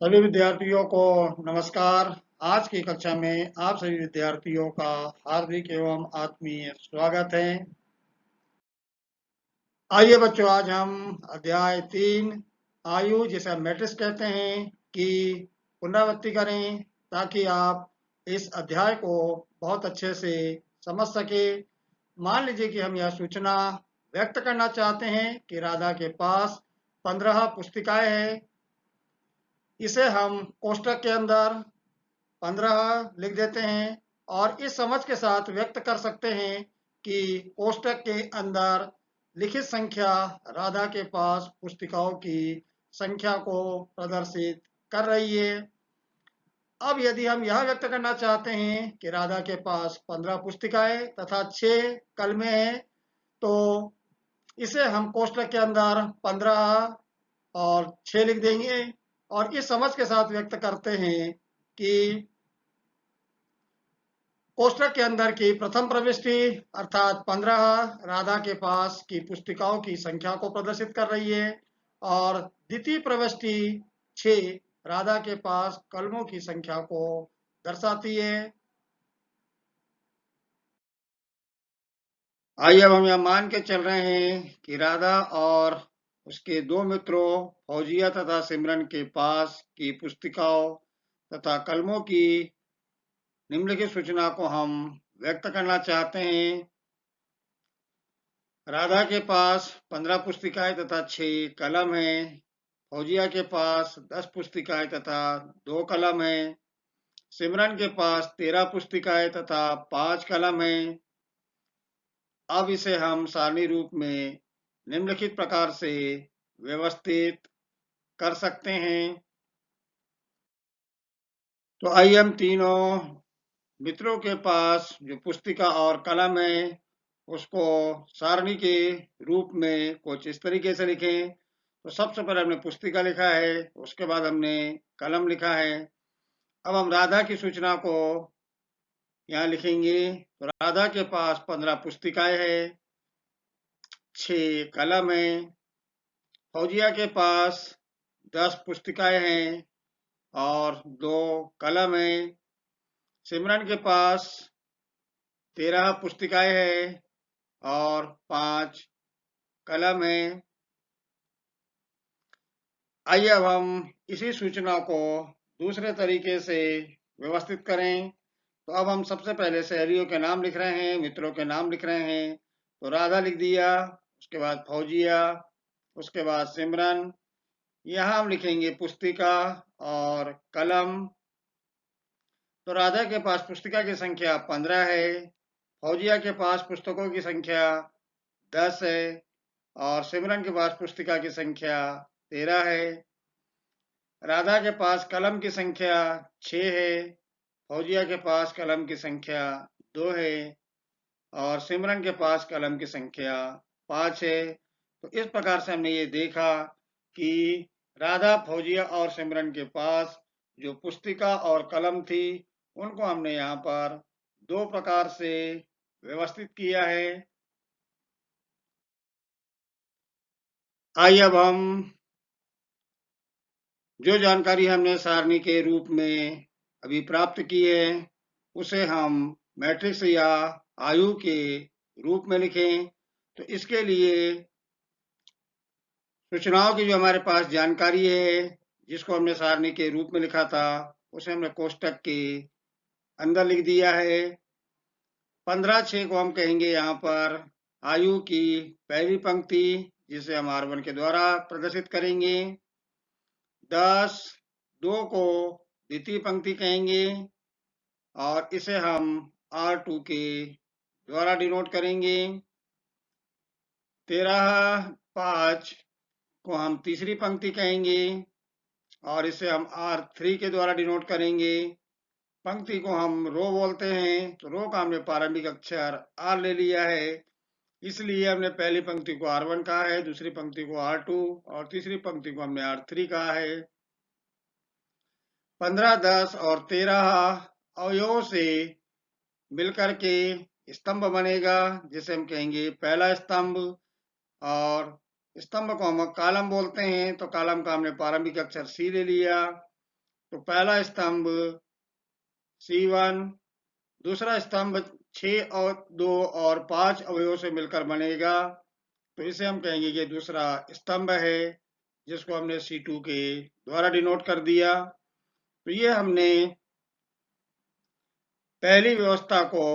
सभी विद्यार्थियों को नमस्कार। आज की कक्षा में आप सभी विद्यार्थियों का हार्दिक एवं आत्मीय स्वागत है। आइए बच्चों, आज हम अध्याय 3 आयु, जिसे हम मैट्रिक्स कहते हैं, की पुनरावृत्ति करें ताकि आप इस अध्याय को बहुत अच्छे से समझ सके। मान लीजिए कि हम यह सूचना व्यक्त करना चाहते हैं कि राधा के पास 15 पुस्तिकाएं हैं। इसे हम कोष्टक के अंदर 15 लिख देते हैं और इस समझ के साथ व्यक्त कर सकते हैं कि कोष्टक के अंदर लिखित संख्या राधा के पास पुस्तिकाओं की संख्या को प्रदर्शित कर रही है। अब यदि हम यह व्यक्त करना चाहते हैं कि राधा के पास 15 पुस्तिकाएं तथा 6 कलमें हैं, तो इसे हम कोष्टक के अंदर 15 और 6 लिख देंगे और इस समझ के साथ व्यक्त करते हैं कि कोष्टक के अंदर की प्रथम प्रविष्टि अर्थात 15 राधा के पास की पुस्तिकाओं की संख्या को प्रदर्शित कर रही है और द्वितीय प्रविष्टि 6 राधा के पास कलमों की संख्या को दर्शाती है। आइए अब हम यह मान के चल रहे हैं कि राधा और उसके दो मित्रों फौजिया तथा सिमरन के पास की पुस्तिकाओं तथा कलमों की निम्नलिखित सूचना को हम व्यक्त करना चाहते हैं। राधा के पास 15 पुस्तिकाएं तथा 6 कलम हैं। फौजिया के पास 10 पुस्तिकाएं तथा 2 कलम हैं। सिमरन के पास 13 पुस्तिकाएं तथा 5 कलम हैं। अब इसे हम सारणी रूप में निम्नलिखित प्रकार से व्यवस्थित कर सकते हैं। तो आइए हम तीनों मित्रों के पास जो पुस्तिका और कलम है उसको सारणी के रूप में कुछ इस तरीके से लिखें। तो सबसे पहले हमने पुस्तिका लिखा है, उसके बाद हमने कलम लिखा है। अब हम राधा की सूचना को यहाँ लिखेंगे। तो राधा के पास 15 पुस्तिकाएं हैं, 6 कलम है। फौजिया के पास 10 पुस्तिकाएं हैं और 2 कलम है। सिमरन के पास 13 पुस्तिकाएं हैं और 5 कलम है। आइए अब हम इसी सूचना को दूसरे तरीके से व्यवस्थित करें। तो अब हम सबसे पहले सहेलियों के नाम लिख रहे हैं, मित्रों के नाम लिख रहे हैं। तो राधा लिख दिया, उसके बाद फौजिया, उसके बाद सिमरन। यहाँ हम लिखेंगे पुस्तिका और कलम। तो राधा के पास पुस्तिका की संख्या 15 है, फौजिया के पास पुस्तकों की संख्या 10 है और सिमरन के पास पुस्तिका की संख्या 13 है। राधा के पास कलम की संख्या 6 है, फौजिया के पास कलम की संख्या 2 है और सिमरन के पास कलम की संख्या 5 है। तो इस प्रकार से हमने ये देखा कि राधा, फौजिया और सिमरन के पास जो पुस्तिका और कलम थी उनको हमने यहाँ पर 2 प्रकार से व्यवस्थित किया है। आइए अब हम जो जानकारी हमने सारणी के रूप में अभी प्राप्त की है उसे हम मैट्रिक्स या आयु के रूप में लिखें। तो इसके लिए सूचनाओं की जो हमारे पास जानकारी है जिसको हमने सारणी के रूप में लिखा था उसे हमने कोष्टक के अंदर लिख दिया है। 15/6 को हम कहेंगे यहाँ पर आयु की पहली पंक्ति, जिसे हम R1 के द्वारा प्रदर्शित करेंगे। 10/2 को द्वितीय पंक्ति कहेंगे और इसे हम R2 के द्वारा डिनोट करेंगे। 13/5 को हम तीसरी पंक्ति कहेंगे और इसे हम R3 के द्वारा डिनोट करेंगे। पंक्ति को हम रो बोलते हैं, तो रो का हमने प्रारंभिक अक्षर R ले लिया है, इसलिए हमने पहली पंक्ति को R1 कहा है, दूसरी पंक्ति को R2 और तीसरी पंक्ति को हमने R3 कहा है। 15, 10 और 13 अवयवों से मिलकर के स्तंभ बनेगा, जिसे हम कहेंगे पहला स्तंभ। और स्तंभ को हम कॉलम बोलते हैं, तो कॉलम का हमने प्रारंभिक अक्षर C ले लिया। तो पहला स्तंभ C1, दूसरा स्तंभ 6 और 2 और 5 अवयवों से मिलकर बनेगा, तो इसे हम कहेंगे ये दूसरा स्तंभ है, जिसको हमने C2 के द्वारा डिनोट कर दिया। तो ये हमने पहली व्यवस्था को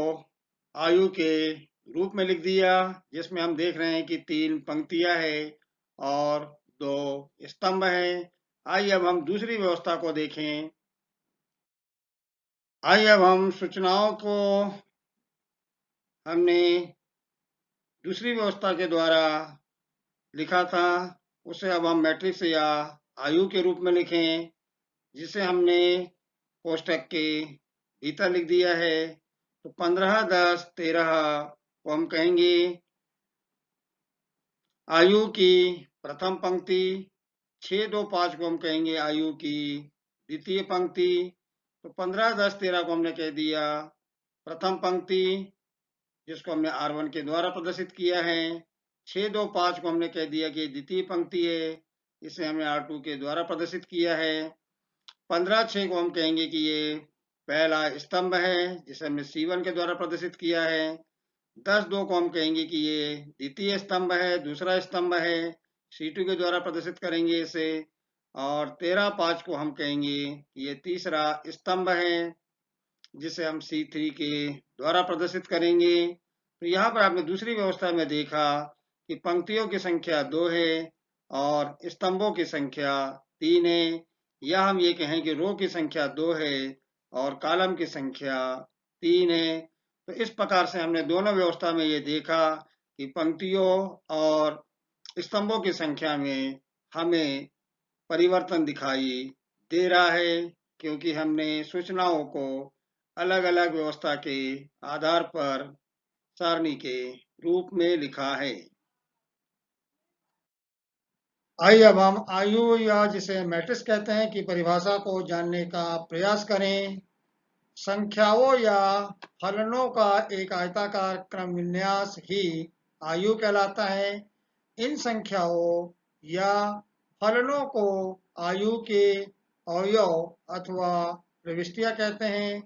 आयु के रूप में लिख दिया, जिसमें हम देख रहे हैं कि 3 पंक्तियां हैं और 2 स्तंभ हैं। आइए अब हम दूसरी व्यवस्था को देखें। आइए अब हम सूचनाओं को हमने दूसरी व्यवस्था के द्वारा लिखा था, उसे अब हम मैट्रिक्स या आयु के रूप में लिखें, जिसे हमने कोष्टक के भीतर लिख दिया है। तो 15, 10, 13 को हम कहेंगे आयु की प्रथम पंक्ति, 6, 2, 5 को हम कहेंगे आयु की द्वितीय पंक्ति। तो 15, 10, 13 को हमने कह दिया प्रथम पंक्ति, जिसको हमने R1 के द्वारा प्रदर्शित किया है। 6, 2, 5 को हमने कह दिया कि द्वितीय पंक्ति है, इसे हमने R2 के द्वारा प्रदर्शित किया है। 15, 6 को हम कहेंगे कि ये पहला स्तंभ है, जिसे हमने C1 के द्वारा प्रदर्शित किया है। 10, 2 को हम कहेंगे कि ये द्वितीय स्तंभ है, दूसरा स्तंभ है, C2 के द्वारा प्रदर्शित करेंगे इसे। और 13, 5 को हम कहेंगे कि ये तीसरा स्तंभ है, जिसे हम C3 के द्वारा प्रदर्शित करेंगे। तो यहाँ पर आपने दूसरी व्यवस्था में देखा कि पंक्तियों की संख्या 2 है और स्तंभों की संख्या 3 है, या हम ये कहें कि रो की संख्या 2 है और कॉलम की संख्या 3 है। तो इस प्रकार से हमने दोनों व्यवस्था में ये देखा कि पंक्तियों और स्तंभों की संख्या में हमें परिवर्तन दिखाई दे रहा है, क्योंकि हमने सूचनाओं को अलग अलग व्यवस्था के आधार पर सारणी के रूप में लिखा है। आइए अब हम आयु या जिसे मैट्रिक्स कहते हैं की परिभाषा को जानने का प्रयास करें। संख्याओं या फलनों का एक आयताकार क्रम विन्यास ही आयु कहलाता है। इन संख्याओं या फलनों को आयु के अवयव अथवा प्रविष्टियां कहते हैं।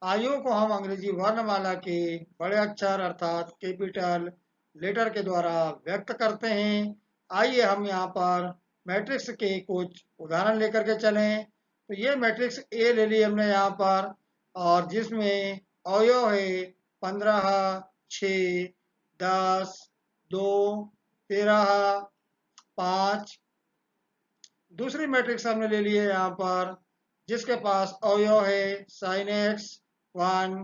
आयु को हम अंग्रेजी वर्णमाला के बड़े अक्षर अर्थात कैपिटल लेटर के द्वारा व्यक्त करते हैं। आइए हम यहाँ पर मैट्रिक्स के कुछ उदाहरण लेकर के चलें। तो ये मैट्रिक्स ए ले ली हमने यहाँ पर, और जिसमें अवयव है 15, 6, 10, 2, 13, 5। दूसरी मैट्रिक्स हमने ले ली है यहाँ पर, जिसके पास अवयव है sin x 1,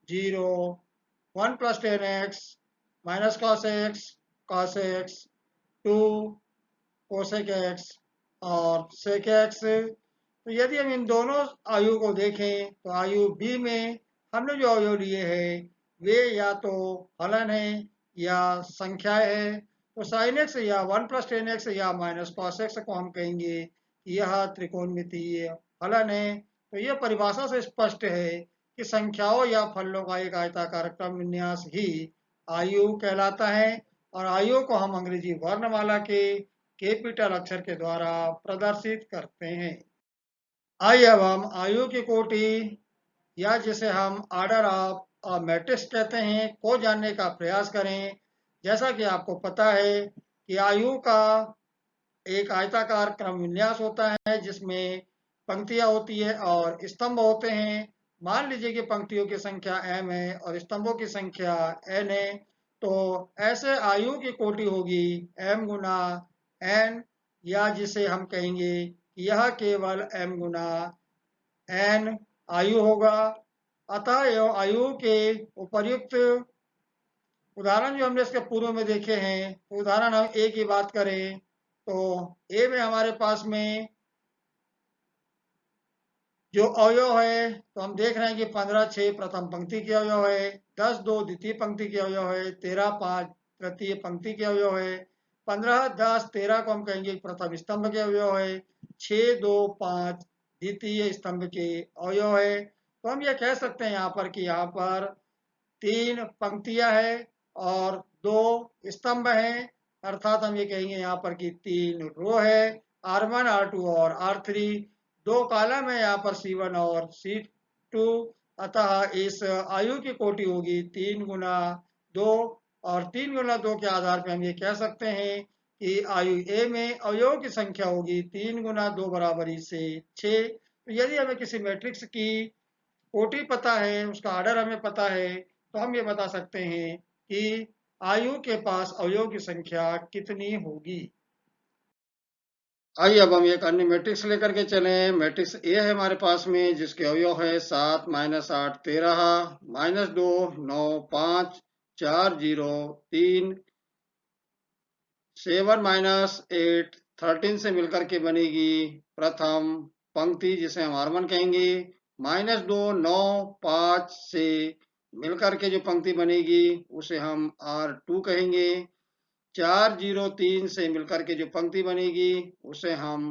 0, 1 + tan x, -cos x, cos x, 2 cosec x और sec x। तो यदि हम इन दोनों आयु को देखें तो आयु बी में हमने जो अवयव लिए हैं वे या तो फलन है या संख्याएं है। तो sin x या 1 + tan x या -cos x को हम कहेंगे कि यह त्रिकोणमितीय फलन है। तो यह परिभाषा से स्पष्ट है कि संख्याओं या फलनों का एक आयताकार क्रम विन्यास ही आयु कहलाता है, और आयु को हम अंग्रेजी वर्णमाला के कैपिटल अक्षर के द्वारा प्रदर्शित करते हैं। आइए अब हम आयु की कोटि या जिसे हम ऑर्डर ऑफ मैट्रिक्स कहते हैं को जानने का प्रयास करें। जैसा कि आपको पता है कि आयु का एक आयताकार क्रम विन्यास होता है, जिसमें पंक्तियां होती है और स्तंभ होते हैं। मान लीजिए कि पंक्तियों की संख्या m है और स्तंभों की संख्या n है, तो ऐसे आयु की कोटि होगी m गुना n, या जिसे हम कहेंगे कि यह केवल m गुना n आयु होगा। अतः यह आयु के उपर्युक्त उदाहरण जो हमने इसके पूर्व में देखे हैं, तो उदाहरण हम ए की बात करें तो ए में हमारे पास में जो अवयव है, तो हम देख रहे हैं कि 15, 6 प्रथम पंक्ति के अवयव है, 10, 2 द्वितीय पंक्ति के अवयव है, 13, 5 तृतीय पंक्ति के अवयव है, 15, 10, 13 को हम कहेंगे प्रथम स्तंभ के अवयव है, 6, 2, 5 द्वितीय स्तंभ के अवयव है। तो हम ये कह सकते हैं यहाँ पर कि यहाँ पर 3 पंक्तियां है और 2 स्तंभ हैं, अर्थात हम ये कहेंगे यहाँ पर कि 3 रो है, R1, R2 और R3, दो कॉलम है यहाँ पर C1 और C2, अतः इस आयु की कोटि होगी 3 गुना 2, और 3 गुना 2 के आधार पर हम ये कह सकते हैं कि आयु ए में अवयव की संख्या होगी 3 गुना 2 बराबर से 6। तो यदि हमें किसी मैट्रिक्स की कोटि पता है, उसका ऑर्डर हमें पता है, तो हम ये बता सकते हैं कि आयु के पास अवयव की संख्या कितनी होगी। आइए अब हम एक अन्य मैट्रिक्स लेकर के चले। मैट्रिक्स ए है हमारे पास में, जिसके अवयव है 7 माइनस 8 13, माइनस 2 9 5 4 0 3, 7 माइनस 8 13 से मिलकर के बनेगी प्रथम पंक्ति, जिसे हम R1 कहेंगे। माइनस 2 9 5 से मिलकर के जो पंक्ति बनेगी उसे हम R2 कहेंगे। 4 0 3 से मिलकर के जो पंक्ति बनेगी उसे हम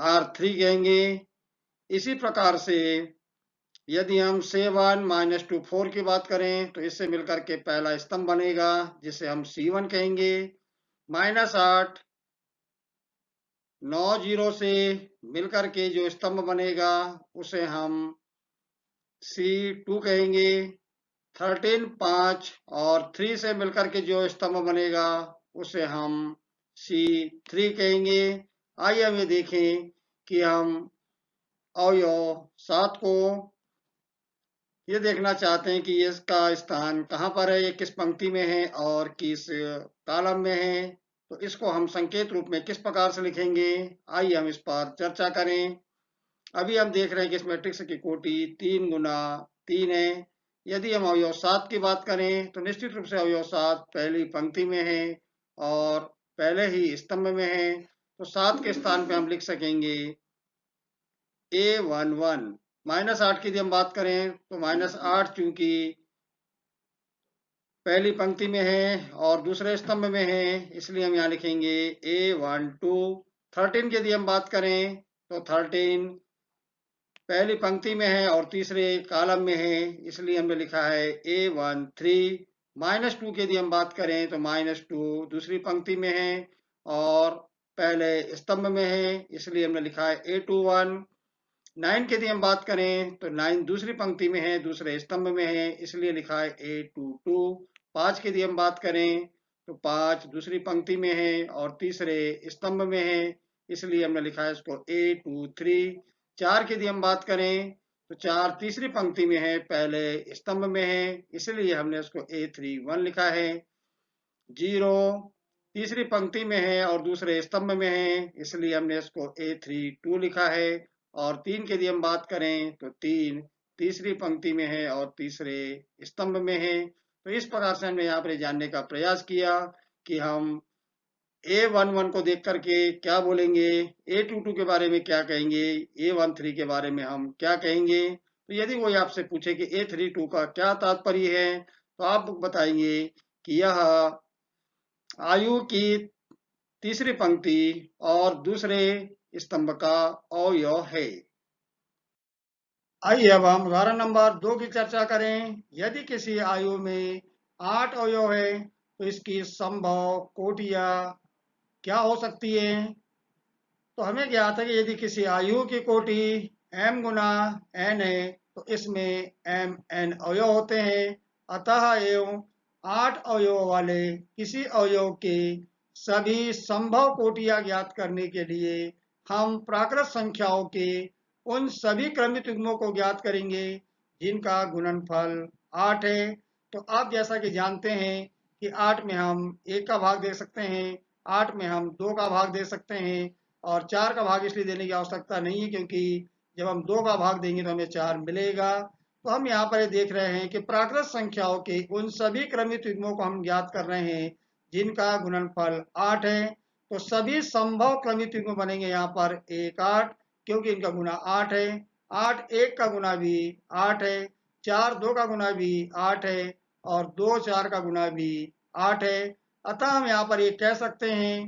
R3 कहेंगे। इसी प्रकार से यदि हम 7 माइनस 2 4 की बात करें तो इससे मिलकर के पहला स्तंभ बनेगा, जिसे हम C1 कहेंगे। माइनस 8 9 0 से मिलकर के जो स्तंभ बनेगा उसे हम C2 कहेंगे। 13 5 और 3 से मिलकर के जो स्तंभ बनेगा उसे हम C3 कहेंगे। आइए हम ये देखें कि हम अवयव 7 को ये देखना चाहते हैं कि इसका स्थान कहाँ पर है, ये किस पंक्ति में है और किस कॉलम में है। तो इसको हम संकेत रूप में किस प्रकार से लिखेंगे, आइए हम इस पर चर्चा करें। अभी हम देख रहे हैं कि इस मैट्रिक्स की कोटि 3 गुना 3 है। यदि हम अवयव 7 की बात करें तो निश्चित रूप से अवयव 7 पहली पंक्ति में है और पहले ही स्तंभ में है। तो 7 के स्थान पे हम लिख सकेंगे A11। माइनस 8 की यदि हम बात करें तो माइनस 8 चूंकि पहली पंक्ति में है और दूसरे स्तंभ में है, इसलिए हम यहाँ लिखेंगे A12। 13 की यदि हम बात करें तो 13 पहली पंक्ति में है और तीसरे कॉलम में है, इसलिए हमने लिखा है A13। माइनस 2 की यदि हम बात करें तो माइनस 2 दूसरी पंक्ति में है और पहले स्तंभ में है, इसलिए हमने लिखा है A21। 9 की यदि हम बात करें तो 9 दूसरी पंक्ति में है, दूसरे स्तंभ में है, इसलिए लिखा है A22। 5 की यदि हम बात करें तो 5 दूसरी पंक्ति में है और तीसरे स्तंभ में है, इसलिए हमने लिखा है इसको A23। 4 की यदि हम बात करें तो 4 तीसरी पंक्ति में है, पहले स्तंभ में है, इसलिए हमने इसको A31 लिखा है। 0 तीसरी पंक्ति में है और दूसरे स्तंभ में है, इसलिए हमने इसको A32 लिखा है। और 3 की यदि हम बात करें तो 3 तीसरी पंक्ति में है और तीसरे स्तंभ में है। तो इस प्रकार से हमने यहाँ पर जानने का प्रयास किया कि हम A11 को देख करके क्या बोलेंगे, A22 के बारे में क्या कहेंगे, A13 के बारे में हम क्या कहेंगे। तो यदि वो आपसे पूछे कि A32 का क्या तात्पर्य है, तो आप बताएंगे कि यह आयु की तीसरी पंक्ति और दूसरे स्तंभ का अवयव है। आइए अब हम उदाहरण नंबर 2 की चर्चा करें। यदि किसी आयु में 8 अवयव है तो इसकी संभव कोटियां क्या हो सकती है। तो हमें ज्ञात है कि यदि किसी आयु की कोटि m गुना n है तो इसमें m n अवयव होते हैं। अतः एवं 8 अवयव वाले किसी अवयव के सभी संभव कोटियां ज्ञात करने के लिए हम प्राकृत संख्याओं के उन सभी क्रमिक युग्मों को ज्ञात करेंगे जिनका गुणनफल 8 है। तो आप जैसा कि जानते हैं कि 8 में हम 1 का भाग दे सकते हैं, 8 में हम 2 का भाग दे सकते हैं और 4 का भाग इसलिए देने की आवश्यकता नहीं है क्योंकि जब हम 2 का भाग देंगे तो हमें 4 मिलेगा। तो हम यहाँ पर देख रहे हैं कि प्राकृत संख्याओं के उन सभी क्रमिक युग्मों को हम ज्ञात कर रहे हैं जिनका गुणनफल 8 है। तो सभी संभव क्रमिक युग्म बनेंगे यहाँ पर 1 8, क्योंकि इनका गुना 8 है। 8 1 का गुना भी 8 है, 4 2 का गुना भी 8 है और 2 4 का गुना भी 8 है। अतः हम यहाँ पर ये कह सकते हैं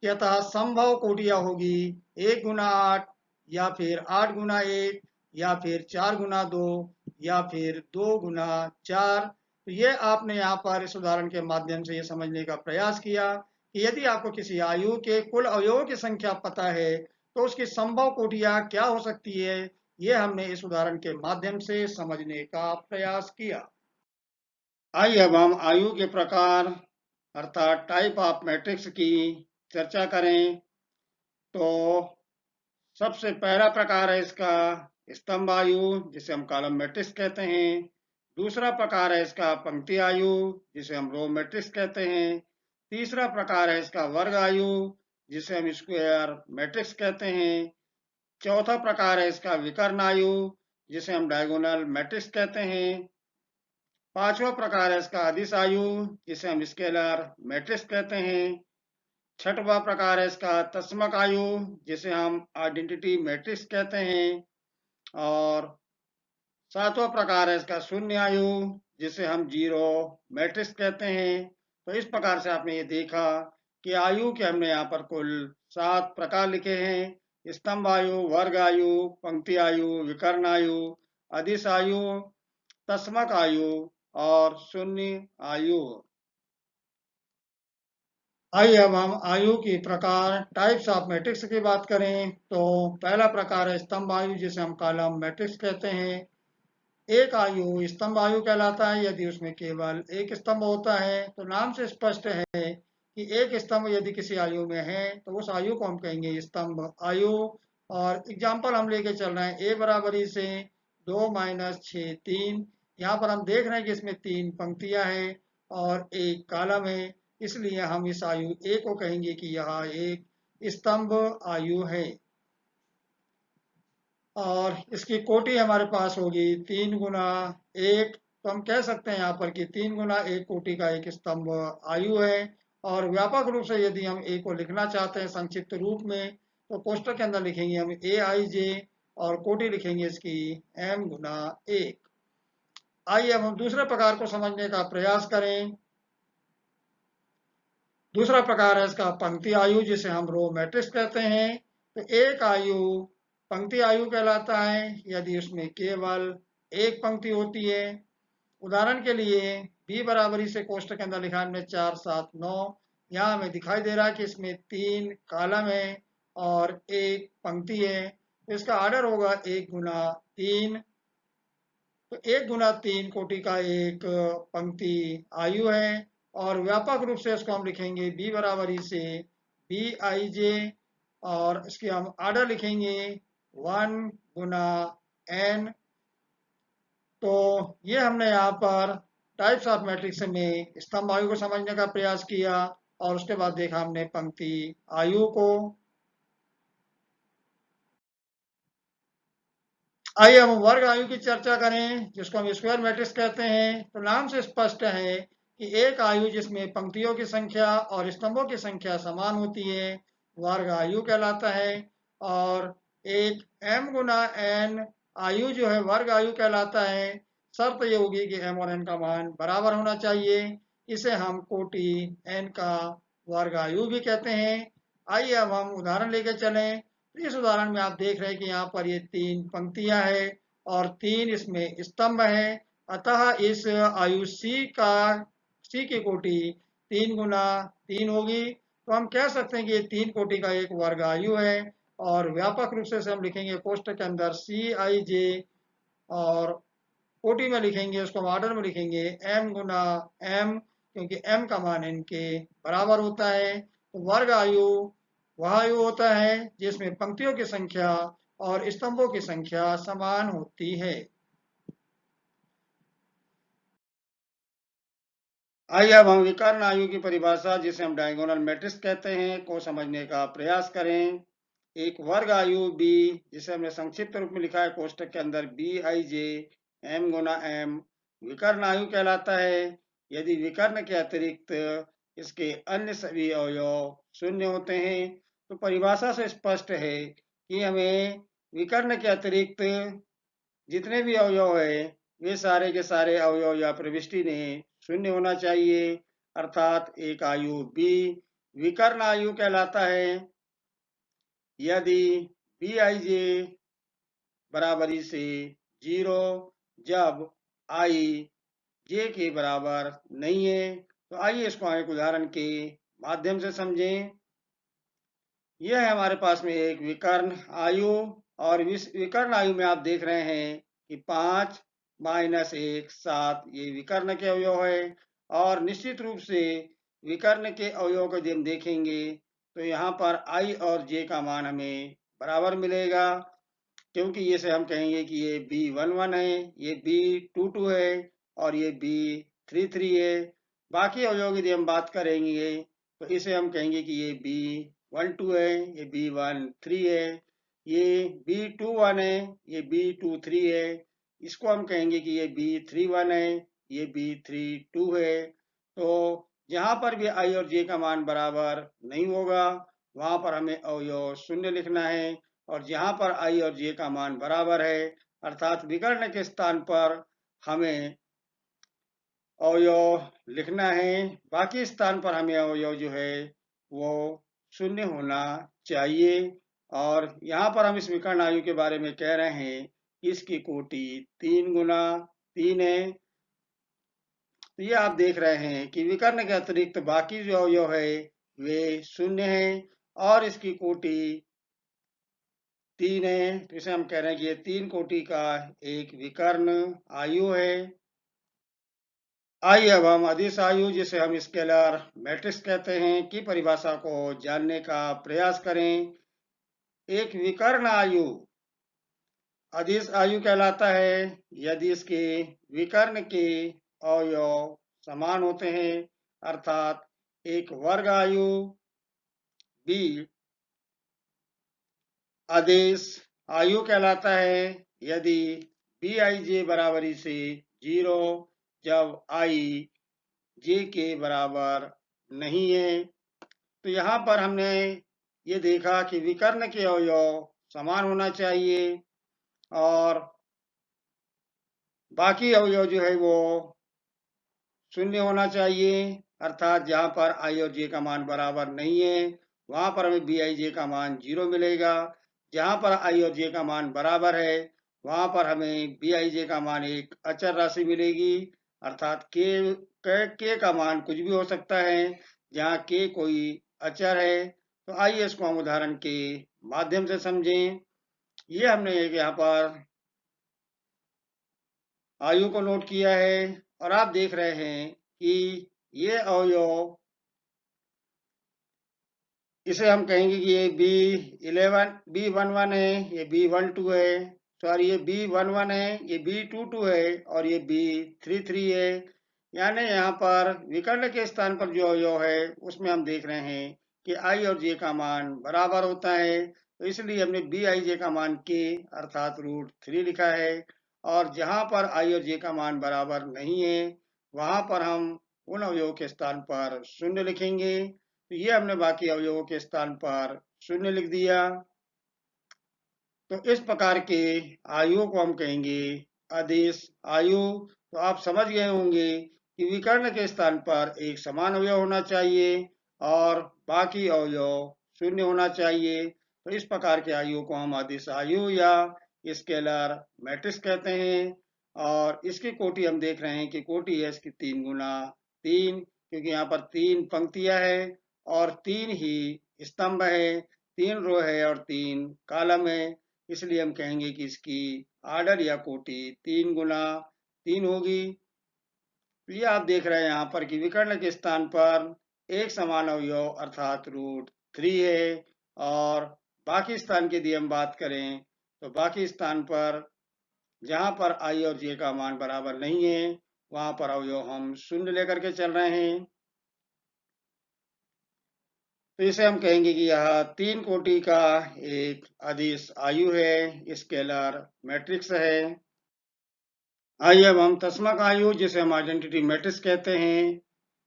कि अतः संभव कोटियां होगी 1 गुना 8 या फिर 8 गुना 1 या फिर 4 गुना 2 या फिर 2 गुना 4। तो ये आपने यहाँ पर इस उदाहरण के माध्यम से ये समझने का प्रयास किया कि यदि आपको किसी आयु के कुल अवयवों की संख्या पता है तो उसकी संभव कोटियां क्या हो सकती है, ये हमने इस उदाहरण के माध्यम से समझने का प्रयास किया। आइए अब हम आयु के प्रकार अर्थात टाइप ऑफ मैट्रिक्स की चर्चा करें। तो सबसे पहला प्रकार है इसका स्तंभ आयु, जिसे हम कॉलम मैट्रिक्स कहते हैं। दूसरा प्रकार है इसका पंक्ति आयु, जिसे हम रो मैट्रिक्स कहते हैं। तीसरा प्रकार है इसका वर्ग आयु, जिसे हम स्क्वायर मैट्रिक्स कहते हैं। चौथा प्रकार है इसका विकर्ण आयु, जिसे हम डायगोनल मैट्रिक्स कहते हैं। पांचवा प्रकार है इसका अदिश आयु, जिसे हम स्केलर मैट्रिक्स कहते हैं। छठवां प्रकार है इसका तत्समक आयु, जिसे हम आइडेंटिटी मैट्रिक्स कहते हैं। और सातवां प्रकार है इसका शून्य आयु, जिसे हम जीरो मैट्रिक्स कहते हैं। तो इस प्रकार से आपने ये देखा कि आयु के हमने यहाँ पर कुल 7 प्रकार लिखे हैं: स्तंभ आयु, वर्ग आयु, पंक्ति आयु, विकर्ण आयु, अदिश आयु, तत्समक आयु और शून्य आयु। आइए अब हम आयु की प्रकार टाइप्स ऑफ मैट्रिक्स की बात करें। तो पहला प्रकार है स्तंभ आयु, जिसे हम कॉलम मैट्रिक्स कहते हैं। एक आयु स्तंभ आयु कहलाता है यदि उसमें केवल एक स्तंभ होता है। तो नाम से स्पष्ट है कि एक स्तंभ यदि किसी आयु में है तो उस आयु को हम कहेंगे स्तंभ आयु। और एग्जाम्पल हम लेके चल रहे हैं ए बराबरी से 2 - 6 3। यहाँ पर हम देख रहे हैं कि इसमें 3 पंक्तियां हैं और एक कॉलम है, इसलिए हम इस आयु ए को कहेंगे कि यह एक स्तंभ आयु है। और इसकी कोटि हमारे पास होगी 3 गुना 1। तो हम कह सकते हैं यहाँ पर कि 3 गुना 1 कोटि का एक स्तंभ आयु है। और व्यापक रूप से यदि हम ए को लिखना चाहते हैं संक्षिप्त रूप में, तो कोष्टक के अंदर लिखेंगे हम ए आई जे और कोटि लिखेंगे इसकी m गुना 1। आइए अब हम दूसरे प्रकार को समझने का प्रयास करें। दूसरा प्रकार है इसका पंक्ति आयु, जिसे हम रो मैट्रिक्स कहते हैं। तो एक आयु पंक्ति आयु कहलाता है यदि उसमें केवल एक पंक्ति होती है। उदाहरण के लिए बी बराबरी से कोष्टक के अंदर लिखा है हमने 4 7 9। यहाँ हमें दिखाई दे रहा है कि इसमें 3 कॉलम है और एक पंक्ति है। तो इसका ऑर्डर होगा 1 गुना 3। तो 1 गुना 3 कोटि का एक पंक्ति आयु है। और व्यापक रूप से इसको हम लिखेंगे बी बराबरी से बी आई जे और इसके हम ऑर्डर लिखेंगे 1 गुना n। तो ये हमने यहाँ पर टाइप्स ऑफ मैट्रिक्स में स्तंभ आयु को समझने का प्रयास किया और उसके बाद देखा हमने पंक्ति आयु को। आइए हम वर्ग आयु की चर्चा करें, जिसको हम स्क्वायर मैट्रिक्स कहते हैं। तो नाम से स्पष्ट है कि एक आयु जिसमें पंक्तियों की संख्या और स्तंभों की संख्या समान होती है वर्ग आयु कहलाता है। और एक m गुना n आयु जो है वर्ग आयु कहलाता है। शर्त ये होगी कि m और n का मान बराबर होना चाहिए। इसे हम कोटि n का वर्ग आयु भी कहते हैं। आइए अब हम उदाहरण लेके चलें। तो इस उदाहरण में आप देख रहे हैं कि यहाँ पर ये 3 पंक्तियां हैं और 3 इसमें स्तंभ है। अतः इस आयु सी की कोटि 3 गुना 3 होगी। तो हम कह सकते हैं कि ये 3 कोटि का एक वर्ग आयु है। और व्यापक रूप से इसे हम लिखेंगे कोष्टक के अंदर सी आई जे और कोटि में लिखेंगे, उसको हम ऑर्डर में लिखेंगे m गुना m, क्योंकि m का मान n के बराबर होता है। तो वर्ग आयु वह आयु होता है जिसमें पंक्तियों की संख्या और स्तंभों की संख्या समान होती है। आइए अब हम विकर्ण आयु की परिभाषा, जिसे हम डायगोनल मैट्रिक्स कहते हैं, को समझने का प्रयास करें। एक वर्ग आयु b, जिसे हमने संक्षिप्त रूप में लिखा है कोष्टक के अंदर बी आई जे m गुना m, विकर्ण आयु कहलाता है यदि विकर्ण के अतिरिक्त इसके अन्य सभी अवयव शून्य होते हैं। तो परिभाषा से स्पष्ट है कि हमें विकर्ण के अतिरिक्त जितने भी अवयव है वे सारे के सारे अवयव या प्रविष्टि ने शून्य होना चाहिए। अर्थात एक आयु b विकर्ण आयु कहलाता है यदि बी आई जे बराबरी से 0 जब आई जे के बराबर नहीं है। तो आइए इसको एक उदाहरण के माध्यम से समझें। यह है हमारे पास में एक विकर्ण आयु, और इस विकर्ण आयु में आप देख रहे हैं कि 5 माइनस 1 7 ये विकर्ण के अवयव है। और निश्चित रूप से विकर्ण के अवयव को यदि हम देखेंगे तो यहाँ पर आई और जे का मान हमें बराबर मिलेगा, क्योंकि ये से हम कहेंगे कि ये B11 है, ये B22 है और ये B33 है। बाकी अवयव की यदि हम बात करेंगे तो इसे हम कहेंगे कि ये B12 है, ये B13 है, ये B21 है, ये B23 है। इसको हम कहेंगे कि ये B31 है, ये B32 है। तो जहाँ पर भी आई और जे का मान बराबर नहीं होगा वहां पर हमें अवयव शून्य लिखना है, और जहां पर आई और जे का मान बराबर है अर्थात विकर्ण के स्थान पर हमें अवयव लिखना है। बाकी स्थान पर हमें अवयव जो है वो शून्य होना चाहिए। और यहाँ पर हम इस विकर्ण आयु के बारे में कह रहे हैं कि इसकी कोटि 3 गुना 3 है। तो ये आप देख रहे हैं कि विकर्ण के अतिरिक्त बाकी जो अवयव है वे शून्य है, और इसकी कोटि 3 है। तो इसे हम कह रहे हैं कि ये 3 कोटि का एक विकर्ण आयु है। आइए अब हम अदिश आयु, जिसे हम स्केलर मैट्रिक्स कहते हैं, की परिभाषा को जानने का प्रयास करें। एक विकर्ण आयु अदिश आयु कहलाता है यदि इसके विकर्ण के अवयव समान होते हैं, अर्थात एक वर्ग आयु भी आदेश आयु कहलाता है यदि बी आई जे बराबरी से 0 जब आई जे के बराबर नहीं है। तो यहाँ पर हमने ये देखा कि विकर्ण के अवयव समान होना चाहिए और बाकी अवयव जो है वो शून्य होना चाहिए, अर्थात जहाँ पर आई और जे का मान बराबर नहीं है वहां पर हमें बी आई जे का मान 0 मिलेगा। जहाँ पर आई और जे का मान बराबर है वहां पर हमें बी आई जे का मान एक अचर राशि मिलेगी, अर्थात के का मान कुछ भी हो सकता है जहाँ के कोई अचर है। तो आइए इसको हम उदाहरण के माध्यम से समझें। ये हमने एक यहाँ पर आयु को नोट किया है, और आप देख रहे हैं कि ये अवयव, इसे हम कहेंगे कि ये B11 है, ये B12 है, सॉरी ये B11 है, ये B22 है और ये B33 है। यानी यहाँ पर विकर्ण के स्थान पर जो अवयव है उसमें हम देख रहे हैं कि आई और जे का मान बराबर होता है, तो इसलिए हमने बी आई जे का मान के अर्थात √3 लिखा है। और जहाँ पर आई और जे का मान बराबर नहीं है वहां पर हम उन अवयवों के स्थान पर शून्य लिखेंगे। तो ये हमने बाकी अवयवों के स्थान पर शून्य लिख दिया। तो इस प्रकार के आयुओं को हम कहेंगे अदिश आयु। तो आप समझ गए होंगे कि विकर्ण के स्थान पर एक समान अवयव होना चाहिए और बाकी अवयव शून्य होना चाहिए। तो इस प्रकार के आयुओं को हम अदिश आयु या स्केलर मैट्रिक्स कहते हैं। और इसकी कोटि हम देख रहे हैं कि कोटि है इसकी 3 गुना 3, क्योंकि यहाँ पर 3 पंक्तियां है और 3 ही स्तंभ है, 3 रो है और 3 कॉलम है। इसलिए हम कहेंगे कि इसकी आर्डर या कोटि 3 गुना 3 होगी। तो ये आप देख रहे हैं यहाँ पर कि विकर्ण के स्थान पर एक समान अवयव अर्थात √3 है, और बाकी स्थान की यदि हम बात करें तो बाकी स्थान पर जहाँ पर आई और जे का मान बराबर नहीं है वहां पर अवयव हम शून्य लेकर के चल रहे हैं। तो इसे हम कहेंगे कि यह 3 कोटि का एक अदिश आयु है, स्केलर मैट्रिक्स है। आइए अब हम तस्मक आयु, जिसे हम आइडेंटिटी मैट्रिक्स कहते हैं,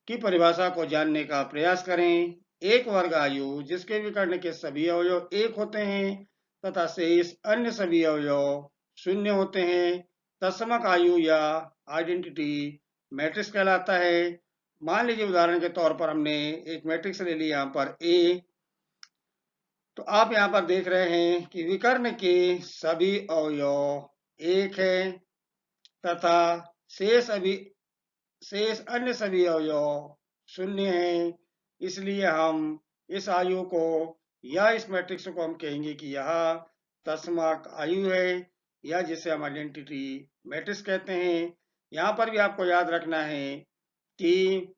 की परिभाषा को जानने का प्रयास करें। एक वर्ग आयु जिसके विकर्ण के सभी अवयव 1 होते हैं तथा शेष अन्य सभी अवयव शून्य होते हैं, तस्मक आयु या आइडेंटिटी मैट्रिक्स कहलाता है। मान लीजिए उदाहरण के तौर पर हमने एक मैट्रिक्स ले ली यहाँ पर ए। तो आप यहाँ पर देख रहे हैं कि विकर्ण के सभी अवयव 1 है तथा शेष अभी शेष अन्य सभी अवयव शून्य हैं। इसलिए हम इस आयु को या इस मैट्रिक्स को हम कहेंगे कि यह तस्मक आयु है, या जिसे हम आइडेंटिटी मैट्रिक्स कहते हैं। यहाँ पर भी आपको याद रखना है कि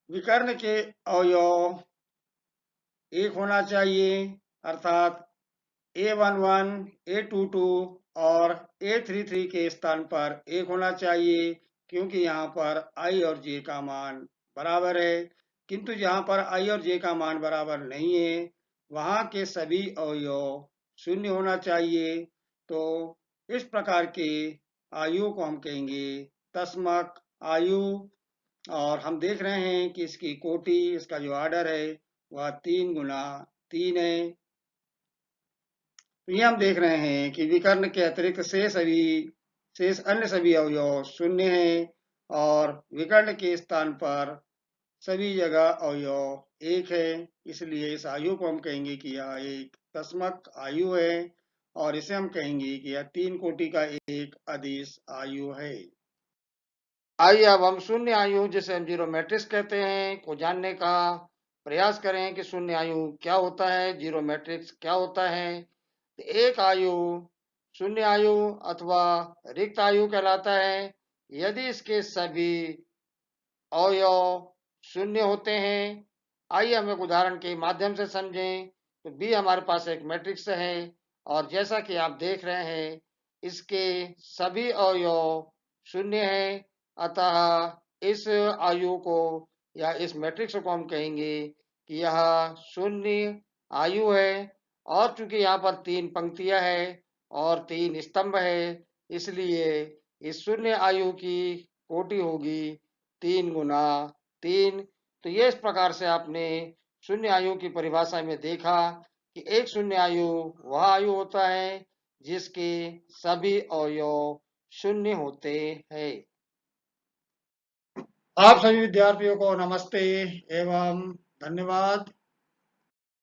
विकर्ण के अवयव एक होना चाहिए, अर्थात A11, A22 और A33 के स्थान पर एक होना चाहिए, क्योंकि यहाँ पर I और J का मान बराबर है। किंतु जहाँ पर I और J का मान बराबर नहीं है, वहाँ के सभी अवयव शून्य होना चाहिए। तो इस प्रकार के आयु को हम कहेंगे तस्मक आयु। और हम देख रहे हैं कि इसकी कोटि, इसका जो ऑर्डर है वह 3 गुना 3 है। तो ये हम देख रहे हैं कि विकर्ण के अतिरिक्त शेष अन्य सभी अवयव शून्य हैं, और विकर्ण के स्थान पर सभी जगह अवयव एक है। इसलिए इस आयु को हम कहेंगे कि यह एक तस्मक आयु है, और इसे हम कहेंगे कि यह 3 कोटि का एक अदिश आयु है। आइए अब हम शून्य आयु, जिसे हम जीरो मैट्रिक्स कहते हैं, को जानने का प्रयास करें कि शून्य आयु क्या होता है, जीरो मैट्रिक्स क्या होता है। एक आयु शून्य आयु अथवा रिक्त आयु कहलाता है यदि इसके सभी अवयव शून्य होते हैं। आइए हम एक उदाहरण के माध्यम से समझें। तो बी हमारे पास एक मैट्रिक्स है, और जैसा कि आप देख रहे हैं इसके सभी अवयव शून्य हैं। अतः इस आयु को या इस मैट्रिक्स को हम कहेंगे कि यह शून्य आयु है। और चूंकि यहाँ पर 3 पंक्तियां हैं और 3 स्तंभ है, इसलिए इस शून्य आयु की कोटि होगी 3 गुना 3। तो ये इस प्रकार से आपने शून्य आयु की परिभाषा में देखा कि एक शून्य आयु वह आयु होता है जिसके सभी अवयव शून्य होते हैं। आप सभी विद्यार्थियों को नमस्ते एवं धन्यवाद।